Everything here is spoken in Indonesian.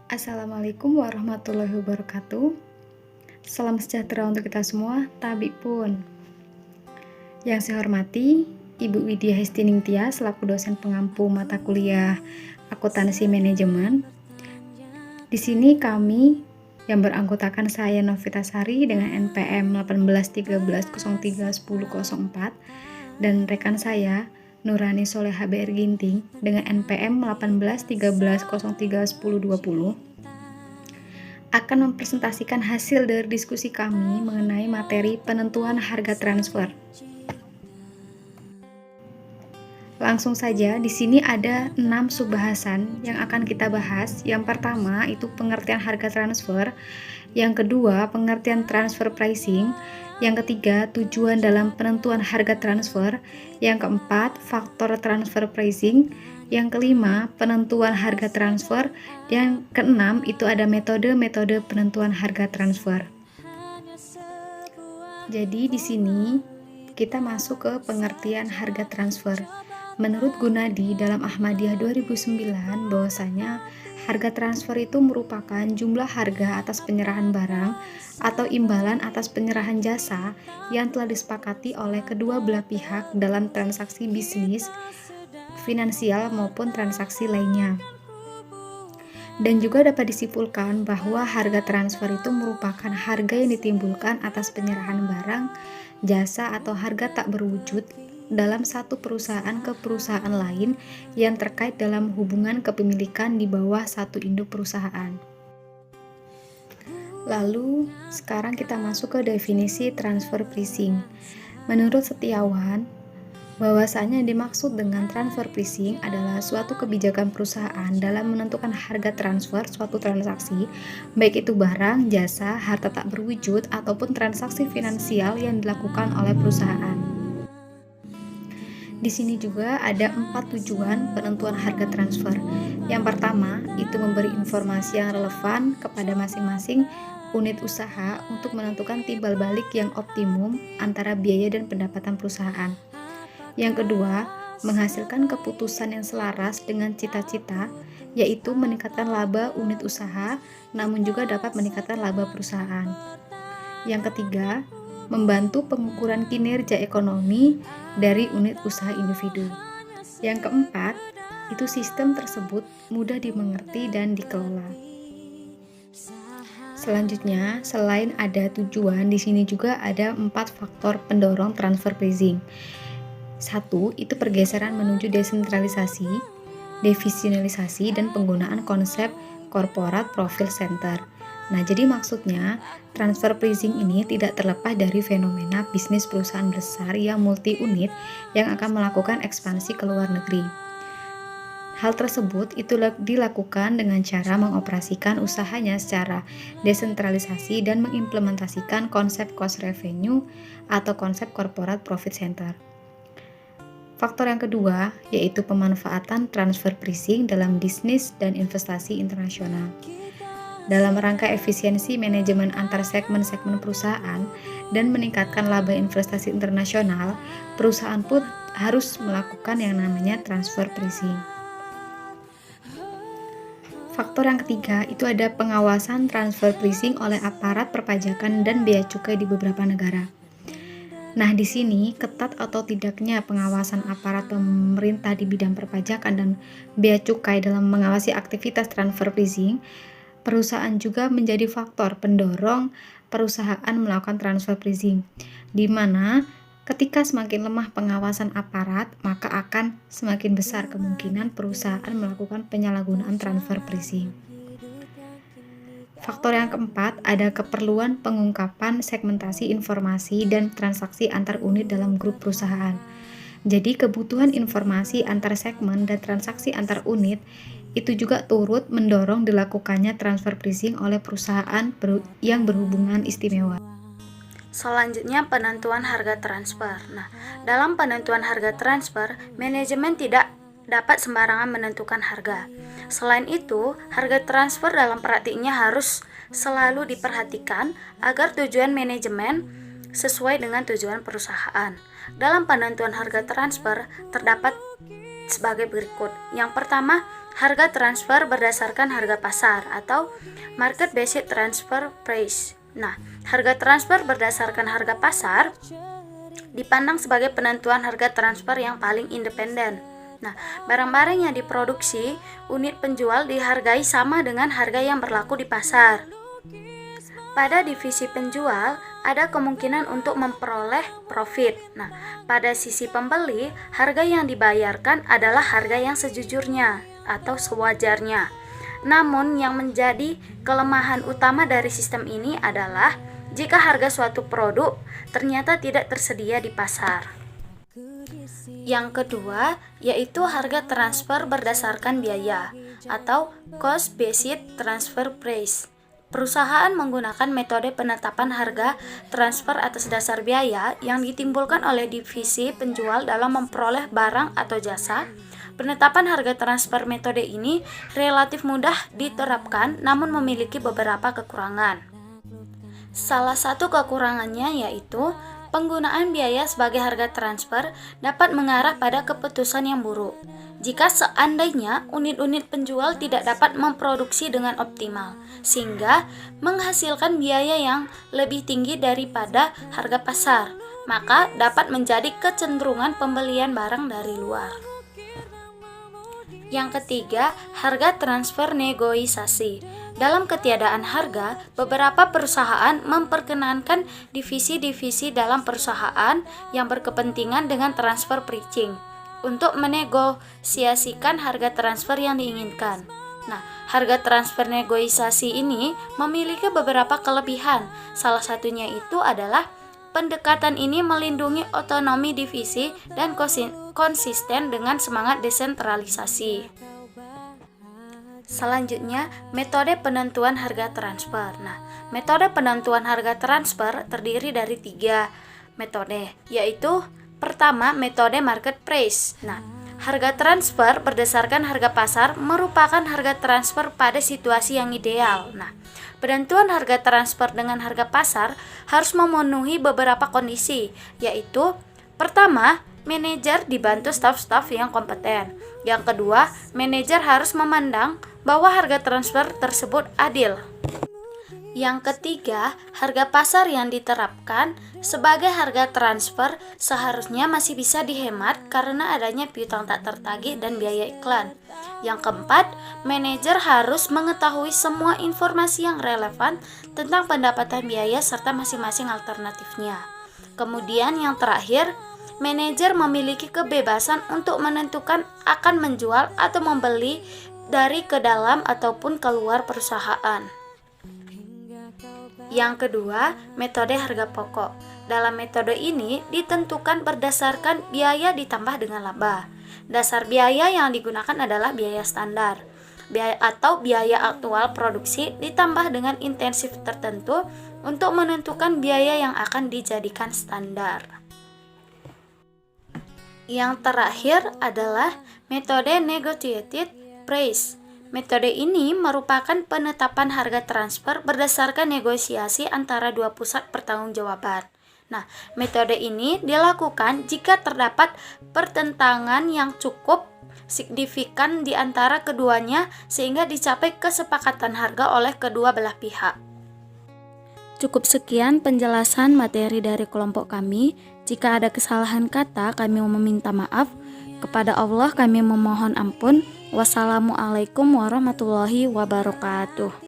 Assalamualaikum warahmatullahi wabarakatuh. Salam sejahtera untuk kita semua, tabik pun. Yang saya hormati, Ibu Widya Hestiningtia selaku dosen pengampu mata kuliah Akuntansi Manajemen. Di sini kami yang beranggotakan saya Novitasari dengan NPM 1813031004 dan rekan saya Nurani Soleha BR Ginting dengan NPM 1813031020 akan mempresentasikan hasil dari diskusi kami mengenai materi penentuan harga transfer. Langsung saja, di sini ada 6 subbahasan yang akan kita bahas. Yang pertama itu pengertian harga transfer, yang kedua pengertian transfer pricing, yang ketiga tujuan dalam penentuan harga transfer, yang keempat faktor transfer pricing, yang kelima penentuan harga transfer, yang keenam itu ada metode-metode penentuan harga transfer. Jadi di sini kita masuk ke pengertian harga transfer. Menurut Gunadi dalam Ahmadiyah 2009 bahwasanya harga transfer itu merupakan jumlah harga atas penyerahan barang atau imbalan atas penyerahan jasa yang telah disepakati oleh kedua belah pihak dalam transaksi bisnis, finansial maupun transaksi lainnya. Dan juga dapat disimpulkan bahwa harga transfer itu merupakan harga yang ditimbulkan atas penyerahan barang, jasa atau harga tak berwujud dalam satu perusahaan ke perusahaan lain yang terkait dalam hubungan kepemilikan di bawah satu induk perusahaan. Lalu, sekarang kita masuk ke definisi transfer pricing. Menurut Setiawan, bahwasanya yang dimaksud dengan transfer pricing adalah suatu kebijakan perusahaan dalam menentukan harga transfer suatu transaksi, baik itu barang, jasa, harta tak berwujud, ataupun transaksi finansial yang dilakukan oleh perusahaan. Di sini juga ada 4 tujuan penentuan harga transfer. Yang pertama, itu memberi informasi yang relevan kepada masing-masing unit usaha untuk menentukan timbal balik yang optimum antara biaya dan pendapatan perusahaan. Yang kedua, menghasilkan keputusan yang selaras dengan cita-cita, yaitu meningkatkan laba unit usaha, namun juga dapat meningkatkan laba perusahaan. Yang ketiga, membantu pengukuran kinerja ekonomi dari unit usaha individu. Yang keempat, itu sistem tersebut mudah dimengerti dan dikelola. Selanjutnya, selain ada tujuan, di sini juga ada 4 faktor pendorong transfer pricing. 1. Itu pergeseran menuju desentralisasi, divisionalisasi, dan penggunaan konsep corporate profit center. Nah, jadi maksudnya transfer pricing ini tidak terlepas dari fenomena bisnis perusahaan besar yang multi-unit yang akan melakukan ekspansi ke luar negeri. Hal tersebut itu dilakukan dengan cara mengoperasikan usahanya secara desentralisasi dan mengimplementasikan konsep cost revenue atau konsep corporate profit center. Faktor yang kedua yaitu pemanfaatan transfer pricing dalam bisnis dan investasi internasional. Dalam rangka efisiensi manajemen antar segmen-segmen perusahaan dan meningkatkan laba investasi internasional, perusahaan pun harus melakukan yang namanya transfer pricing. Faktor yang ketiga itu ada pengawasan transfer pricing oleh aparat perpajakan dan bea cukai di beberapa negara. Nah, di sini ketat atau tidaknya pengawasan aparat pemerintah di bidang perpajakan dan bea cukai dalam mengawasi aktivitas transfer pricing, perusahaan juga menjadi faktor pendorong perusahaan melakukan transfer pricing, di mana ketika semakin lemah pengawasan aparat, maka akan semakin besar kemungkinan perusahaan melakukan penyalahgunaan transfer pricing. Faktor yang keempat, ada keperluan pengungkapan segmentasi informasi dan transaksi antar unit dalam grup perusahaan. Jadi kebutuhan informasi antar segmen dan transaksi antar unit itu juga turut mendorong dilakukannya transfer pricing oleh perusahaan yang berhubungan istimewa. Selanjutnya penentuan harga transfer. Nah, dalam penentuan harga transfer, manajemen tidak dapat sembarangan menentukan harga. Selain itu, harga transfer dalam praktiknya harus selalu diperhatikan agar tujuan manajemen sesuai dengan tujuan perusahaan. Dalam penentuan harga transfer terdapat sebagai berikut. Yang pertama, harga transfer berdasarkan harga pasar atau market based transfer price. Nah, harga transfer berdasarkan harga pasar dipandang sebagai penentuan harga transfer yang paling independen. Nah, barang-barang yang diproduksi, unit penjual dihargai sama dengan harga yang berlaku di pasar. Pada divisi penjual, ada kemungkinan untuk memperoleh profit. Nah, pada sisi pembeli, harga yang dibayarkan adalah harga yang sejujurnya atau sewajarnya. Namun, yang menjadi kelemahan utama dari sistem ini adalah jika harga suatu produk ternyata tidak tersedia di pasar. Yang kedua, yaitu harga transfer berdasarkan biaya atau cost based transfer price. Perusahaan menggunakan metode penetapan harga transfer atas dasar biaya yang ditimbulkan oleh divisi penjual dalam memperoleh barang atau jasa. Penetapan harga transfer metode ini relatif mudah diterapkan namun memiliki beberapa kekurangan. Salah satu kekurangannya yaitu penggunaan biaya sebagai harga transfer dapat mengarah pada keputusan yang buruk. Jika seandainya unit-unit penjual tidak dapat memproduksi dengan optimal, sehingga menghasilkan biaya yang lebih tinggi daripada harga pasar, maka dapat menjadi kecenderungan pembelian barang dari luar. Yang ketiga, harga transfer negosiasi. Dalam ketiadaan harga, beberapa perusahaan memperkenankan divisi-divisi dalam perusahaan yang berkepentingan dengan transfer pricing untuk menegosiasikan harga transfer yang diinginkan. Nah, harga transfer negosiasi ini memiliki beberapa kelebihan. Salah satunya itu adalah pendekatan ini melindungi otonomi divisi dan konsisten dengan semangat desentralisasi. Selanjutnya, metode penentuan harga transfer. Nah, metode penentuan harga transfer terdiri dari 3 metode, yaitu pertama, metode market price. Nah, harga transfer berdasarkan harga pasar merupakan harga transfer pada situasi yang ideal. Nah, penentuan harga transfer dengan harga pasar harus memenuhi beberapa kondisi, yaitu pertama, manajer dibantu staf-staf yang kompeten. Yang kedua, manajer harus memandang bahwa harga transfer tersebut adil. Yang ketiga, harga pasar yang diterapkan sebagai harga transfer seharusnya masih bisa dihemat karena adanya piutang tak tertagih dan biaya iklan. Yang keempat, manajer harus mengetahui semua informasi yang relevan tentang pendapatan biaya serta masing-masing alternatifnya. Kemudian yang terakhir, manajer memiliki kebebasan untuk menentukan akan menjual atau membeli dari ke dalam ataupun keluar perusahaan. Yang kedua, metode harga pokok. Dalam metode ini ditentukan berdasarkan biaya ditambah dengan laba. Dasar biaya yang digunakan adalah biaya standar atau biaya aktual produksi ditambah dengan intensif tertentu untuk menentukan biaya yang akan dijadikan standar. Yang terakhir adalah metode negotiated price. Metode ini merupakan penetapan harga transfer berdasarkan negosiasi antara dua pusat pertanggungjawaban. Nah, metode ini dilakukan jika terdapat pertentangan yang cukup signifikan di antara keduanya sehingga dicapai kesepakatan harga oleh kedua belah pihak. Cukup sekian penjelasan materi dari kelompok kami. Jika ada kesalahan kata, kami meminta maaf. Kepada Allah kami memohon ampun. Wassalamualaikum warahmatullahi wabarakatuh.